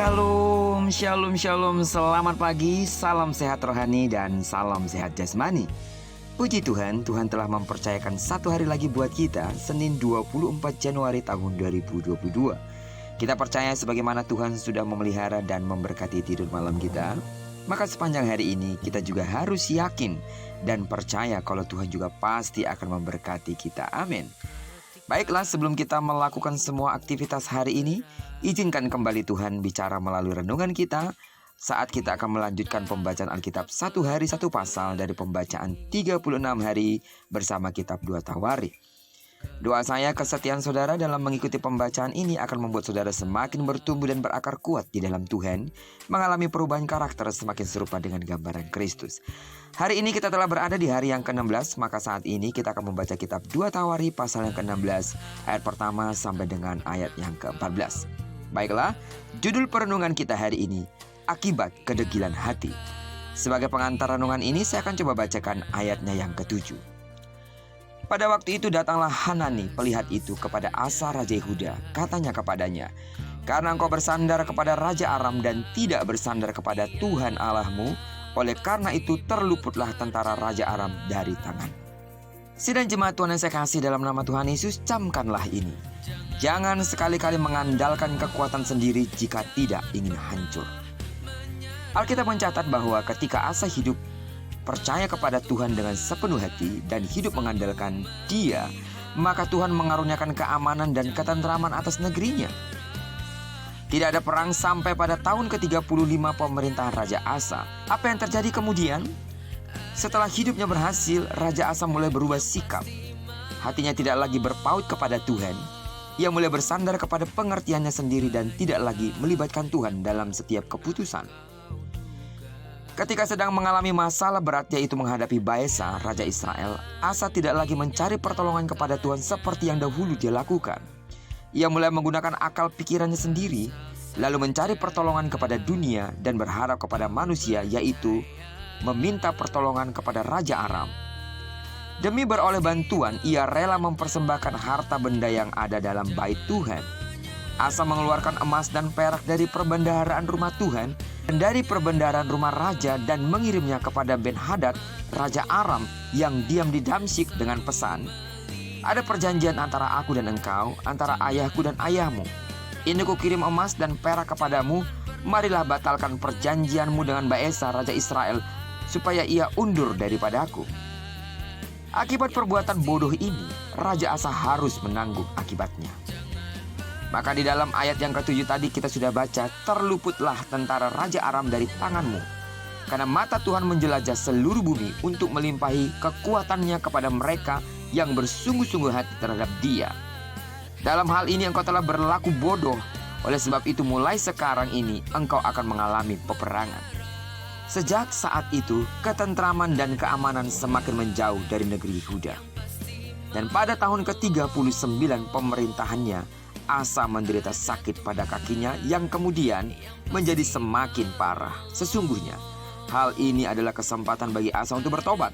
Shalom, shalom, shalom. Selamat pagi, salam sehat rohani dan salam sehat jasmani. Puji Tuhan, Tuhan telah mempercayakan satu hari lagi buat kita, Senin 24 Januari tahun 2022. Kita percaya sebagaimana Tuhan sudah memelihara dan memberkati tidur malam kita, maka sepanjang hari ini kita juga harus yakin dan percaya kalau Tuhan juga pasti akan memberkati kita. Amin. Baiklah, sebelum kita melakukan semua aktivitas hari ini, izinkan kembali Tuhan bicara melalui renungan kita saat kita akan melanjutkan pembacaan Alkitab satu hari satu pasal dari pembacaan 36 hari bersama kitab 2 Tawarikh. Doa saya kesetiaan saudara dalam mengikuti pembacaan ini akan membuat saudara semakin bertumbuh dan berakar kuat di dalam Tuhan, mengalami perubahan karakter semakin serupa dengan gambaran Kristus. Hari ini kita telah berada di hari yang ke-16, maka saat ini kita akan membaca kitab 2 Tawarikh pasal yang ke-16, ayat pertama sampai dengan ayat yang ke-14. Baiklah, judul perenungan kita hari ini, Akibat Kedegilan Hati. Sebagai pengantar renungan ini, saya akan coba bacakan ayatnya yang ke-7. Pada waktu itu datanglah Hanani, pelihat itu, kepada Asa Raja Yehuda. Katanya kepadanya, karena engkau bersandar kepada Raja Aram dan tidak bersandar kepada Tuhan Allahmu, oleh karena itu terluputlah tentara Raja Aram dari tangan. Sidang jemaat Tuhan yang saya kasih dalam nama Tuhan Yesus, camkanlah ini. Jangan sekali-kali mengandalkan kekuatan sendiri jika tidak ingin hancur. Alkitab mencatat bahwa ketika Asa hidup percaya kepada Tuhan dengan sepenuh hati dan hidup mengandalkan Dia, maka Tuhan mengaruniakan keamanan dan ketentraman atas negerinya. Tidak ada perang sampai pada tahun ke-35 pemerintahan Raja Asa. Apa yang terjadi kemudian? Setelah hidupnya berhasil, Raja Asa mulai berubah sikap. Hatinya tidak lagi berpaut kepada Tuhan. Ia mulai bersandar kepada pengertiannya sendiri dan tidak lagi melibatkan Tuhan dalam setiap keputusan. Ketika sedang mengalami masalah berat, yaitu menghadapi Baesa, Raja Israel, Asa tidak lagi mencari pertolongan kepada Tuhan seperti yang dahulu dia lakukan. Ia mulai menggunakan akal pikirannya sendiri, lalu mencari pertolongan kepada dunia dan berharap kepada manusia, yaitu meminta pertolongan kepada Raja Aram. Demi beroleh bantuan, ia rela mempersembahkan harta benda yang ada dalam bait Tuhan. Asa mengeluarkan emas dan perak dari perbendaharaan rumah Tuhan dan dari perbendaharaan rumah raja dan mengirimnya kepada Ben-Hadad, Raja Aram yang diam di Damsyik dengan pesan, ada perjanjian antara aku dan engkau, antara ayahku dan ayahmu. Ini kukirim emas dan perak kepadamu, marilah batalkan perjanjianmu dengan Baesa, Raja Israel, supaya ia undur daripada aku. Akibat perbuatan bodoh ini, Raja Asa harus menanggung akibatnya. Maka di dalam ayat yang ke-7 tadi kita sudah baca, terluputlah tentara Raja Aram dari tanganmu. Karena mata Tuhan menjelajah seluruh bumi untuk melimpahi kekuatannya kepada mereka yang bersungguh-sungguh hati terhadap Dia. Dalam hal ini engkau telah berlaku bodoh, oleh sebab itu mulai sekarang ini engkau akan mengalami peperangan. Sejak saat itu, ketentraman dan keamanan semakin menjauh dari negeri Yehuda. Dan pada tahun ke-39 pemerintahannya, Asa menderita sakit pada kakinya yang kemudian menjadi semakin parah. Sesungguhnya, hal ini adalah kesempatan bagi Asa untuk bertobat.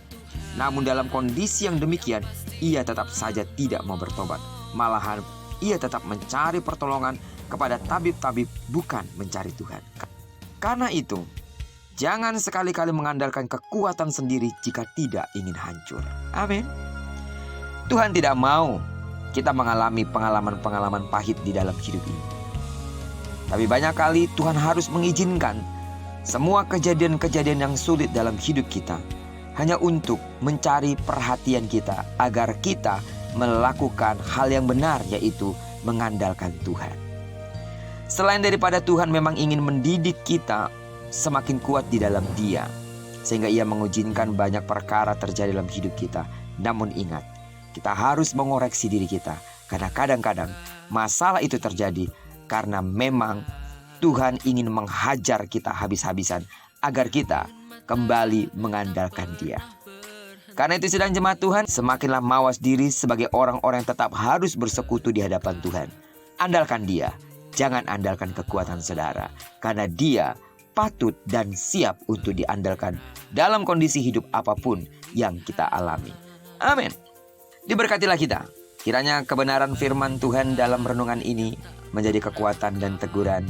Namun dalam kondisi yang demikian, ia tetap saja tidak mau bertobat. Malahan, ia tetap mencari pertolongan kepada tabib-tabib, bukan mencari Tuhan. Karena itu, jangan sekali-kali mengandalkan kekuatan sendiri jika tidak ingin hancur. Amin. Tuhan tidak mau kita mengalami pengalaman-pengalaman pahit di dalam hidup ini. Tapi banyak kali Tuhan harus mengizinkan semua kejadian-kejadian yang sulit dalam hidup kita hanya untuk mencari perhatian kita agar kita melakukan hal yang benar, yaitu mengandalkan Tuhan. Selain daripada Tuhan memang ingin mendidik kita semakin kuat di dalam Dia, sehingga Ia mengizinkan banyak perkara terjadi dalam hidup kita. Namun ingat, kita harus mengoreksi diri kita, karena kadang-kadang masalah itu terjadi karena memang Tuhan ingin menghajar kita habis-habisan agar kita kembali mengandalkan Dia. Karena itu sidang jemaat Tuhan, semakinlah mawas diri sebagai orang-orang yang tetap harus bersekutu di hadapan Tuhan. Andalkan Dia, jangan andalkan kekuatan saudara, karena Dia patut dan siap untuk diandalkan dalam kondisi hidup apapun yang kita alami. Amin. Diberkatilah kita. Kiranya kebenaran firman Tuhan dalam renungan ini menjadi kekuatan dan teguran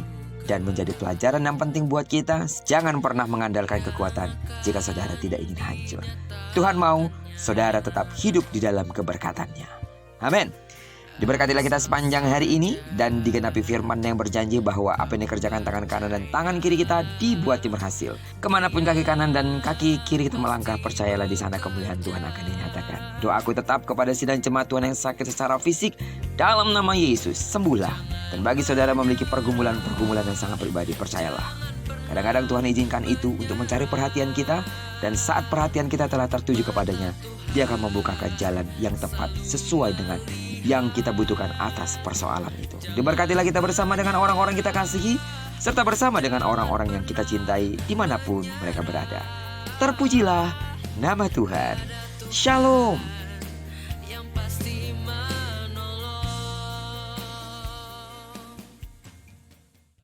dan menjadi pelajaran yang penting buat kita. Jangan pernah mengandalkan kekuatan jika saudara tidak ingin hancur. Tuhan mau saudara tetap hidup di dalam keberkatan-Nya. Amin. Diberkatilah kita sepanjang hari ini dan digenapi firman yang berjanji bahwa apa yang dikerjakan tangan kanan dan tangan kiri kita dibuat berhasil. Kemanapun kaki kanan dan kaki kiri kita melangkah, percayalah di sana kemuliaan Tuhan akan dinyatakan. Doaku tetap kepada sidang jemaat Tuhan yang sakit secara fisik, dalam nama Yesus, sembuhlah. Dan bagi saudara memiliki pergumulan-pergumulan yang sangat pribadi, percayalah. Kadang-kadang Tuhan izinkan itu untuk mencari perhatian kita, dan saat perhatian kita telah tertuju kepadanya, Dia akan membukakan jalan yang tepat sesuai dengan yang kita butuhkan atas persoalan itu. Diberkatilah kita bersama dengan orang-orang kita kasihi, serta bersama dengan orang-orang yang kita cintai dimanapun mereka berada. Terpujilah nama Tuhan. Shalom.